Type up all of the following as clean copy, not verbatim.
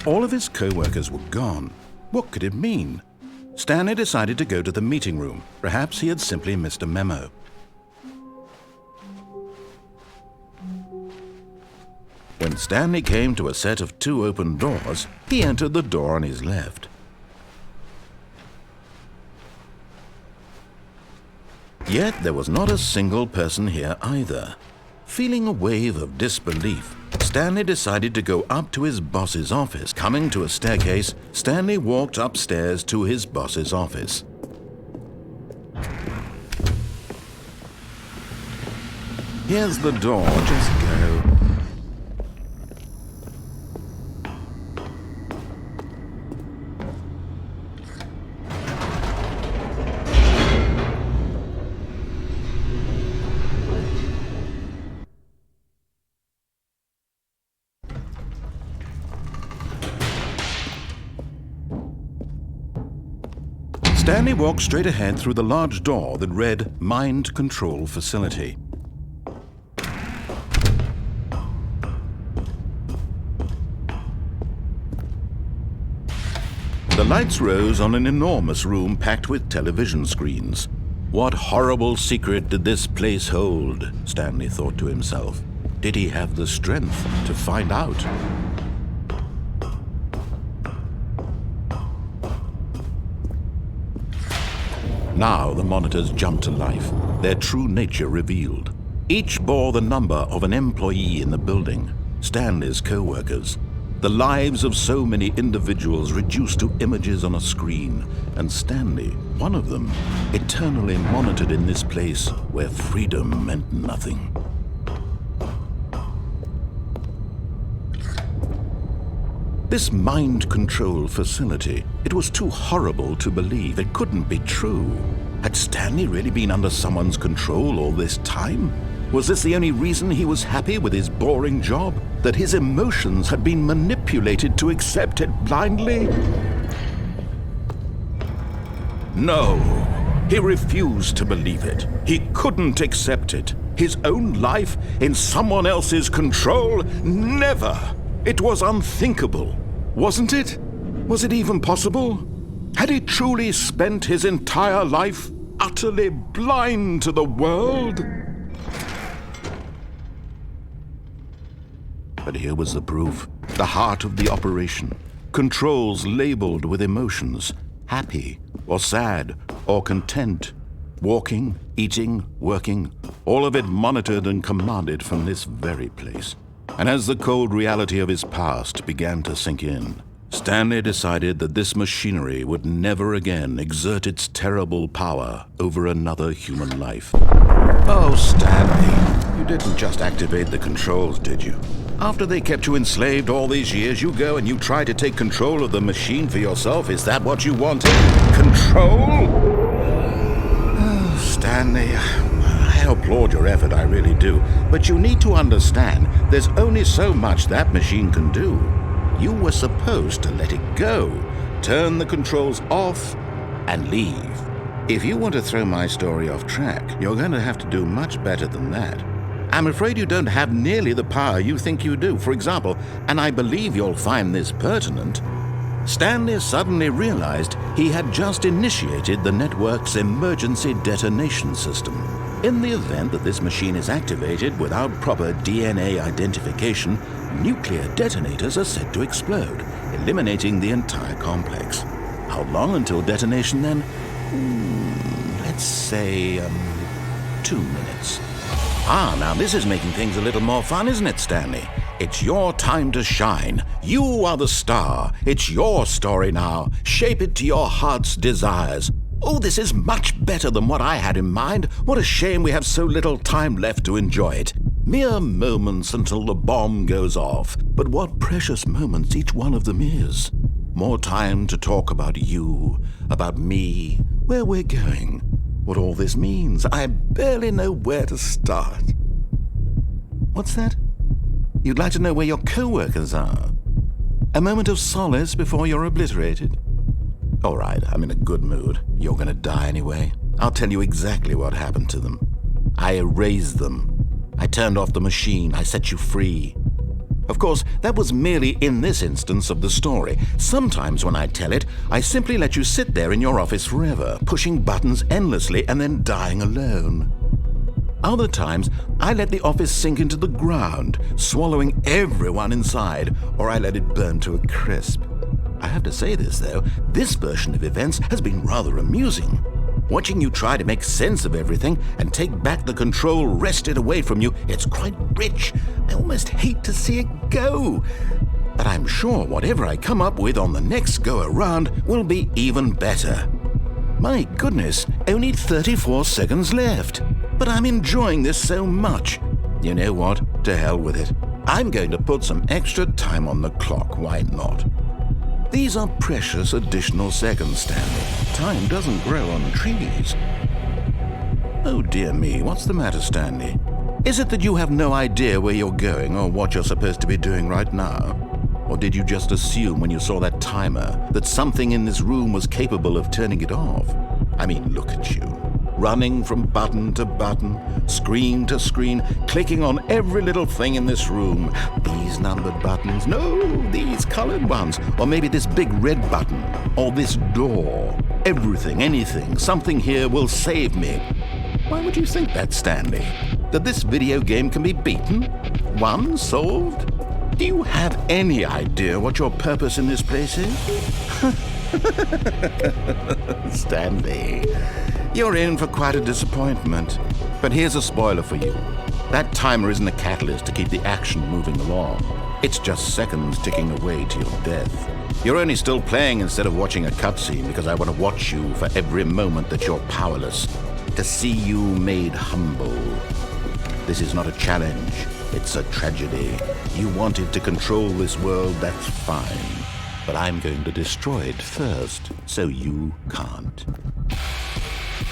All of his co-workers were gone. What could it mean? Stanley decided to go to the meeting room. Perhaps he had simply missed a memo. When Stanley came to a set of 2 open doors, he entered the door on his left. Yet there was not a single person here either. Feeling a wave of disbelief, Stanley decided to go up to his boss's office. Coming to a staircase, Stanley walked upstairs to his boss's office. Here's the door, just go. Stanley walked straight ahead through the large door that read Mind Control Facility. The lights rose on an enormous room packed with television screens. What horrible secret did this place hold? Stanley thought to himself. Did he have the strength to find out? Now the monitors jumped to life, their true nature revealed. Each bore the number of an employee in the building, Stanley's co-workers. The lives of so many individuals reduced to images on a screen, and Stanley, one of them, eternally monitored in this place where freedom meant nothing. This mind control facility, it was too horrible to believe. It couldn't be true. Had Stanley really been under someone's control all this time? Was this the only reason he was happy with his boring job? That his emotions had been manipulated to accept it blindly? No, he refused to believe it. He couldn't accept it. His own life in someone else's control? Never! It was unthinkable, wasn't it? Was it even possible? Had he truly spent his entire life utterly blind to the world? But here was the proof, the heart of the operation. Controls labeled with emotions, happy or sad or content. Walking, eating, working, all of it monitored and commanded from this very place. And as the cold reality of his past began to sink in, Stanley decided that this machinery would never again exert its terrible power over another human life. Oh, Stanley, you didn't just activate the controls, did you? After they kept you enslaved all these years, you go and you try to take control of the machine for yourself. Is that what you wanted? Control? Oh, Stanley, I applaud your effort, I really do. But you need to understand, there's only so much that machine can do. You were supposed to let it go, turn the controls off, and leave. If you want to throw my story off track, you're going to have to do much better than that. I'm afraid you don't have nearly the power you think you do. For example, and I believe you'll find this pertinent, Stanley suddenly realized he had just initiated the network's emergency detonation system. In the event that this machine is activated without proper DNA identification, nuclear detonators are said to explode, eliminating the entire complex. How long until detonation then? Let's say, 2 minutes. Now this is making things a little more fun, isn't it, Stanley? It's your time to shine. You are the star. It's your story now. Shape it to your heart's desires. Oh, this is much better than what I had in mind. What a shame we have so little time left to enjoy it. Mere moments until the bomb goes off. But what precious moments each one of them is. More time to talk about you, about me, where we're going, what all this means. I barely know where to start. What's that? You'd like to know where your co-workers are? A moment of solace before you're obliterated? All right, I'm in a good mood. You're gonna die anyway. I'll tell you exactly what happened to them. I erased them. I turned off the machine. I set you free. Of course, that was merely in this instance of the story. Sometimes when I tell it, I simply let you sit there in your office forever, pushing buttons endlessly and then dying alone. Other times, I let the office sink into the ground, swallowing everyone inside, or I let it burn to a crisp. I have to say this, though, this version of events has been rather amusing. Watching you try to make sense of everything and take back the control wrested away from you, it's quite rich. I almost hate to see it go. But I'm sure whatever I come up with on the next go-around will be even better. My goodness, only 34 seconds left. But I'm enjoying this so much. You know what? To hell with it. I'm going to put some extra time on the clock, why not? These are precious additional seconds, Stanley. Time doesn't grow on trees. Oh dear me, what's the matter, Stanley? Is it that you have no idea where you're going or what you're supposed to be doing right now? Or did you just assume when you saw that timer that something in this room was capable of turning it off? I mean, look at you. Running from button to button, screen to screen, clicking on every little thing in this room. These numbered buttons, no, these colored ones, or maybe this big red button, or this door. Everything, anything, something here will save me. Why would you think that, Stanley? That this video game can be beaten? Won? Solved? Do you have any idea what your purpose in this place is? Stanley, you're in for quite a disappointment. But here's a spoiler for you. That timer isn't a catalyst to keep the action moving along. It's just seconds ticking away to your death. You're only still playing instead of watching a cutscene because I want to watch you for every moment that you're powerless, to see you made humble. This is not a challenge. It's a tragedy. You wanted to control this world, that's fine. But I'm going to destroy it first, so you can't.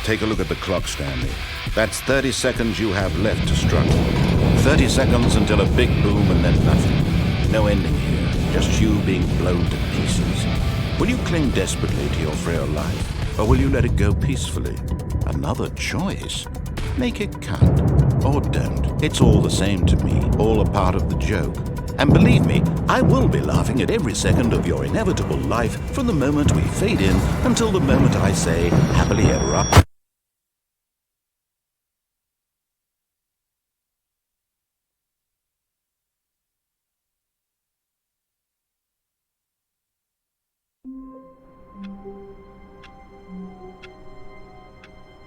Take a look at the clock, Stanley. That's 30 seconds you have left to struggle. 30 seconds until a big boom and then nothing. No ending here, just you being blown to pieces. Will you cling desperately to your frail life, or will you let it go peacefully? Another choice. Make it count, or don't. It's all the same to me, all a part of the joke. And believe me, I will be laughing at every second of your inevitable life from the moment we fade in until the moment I say, happily ever after.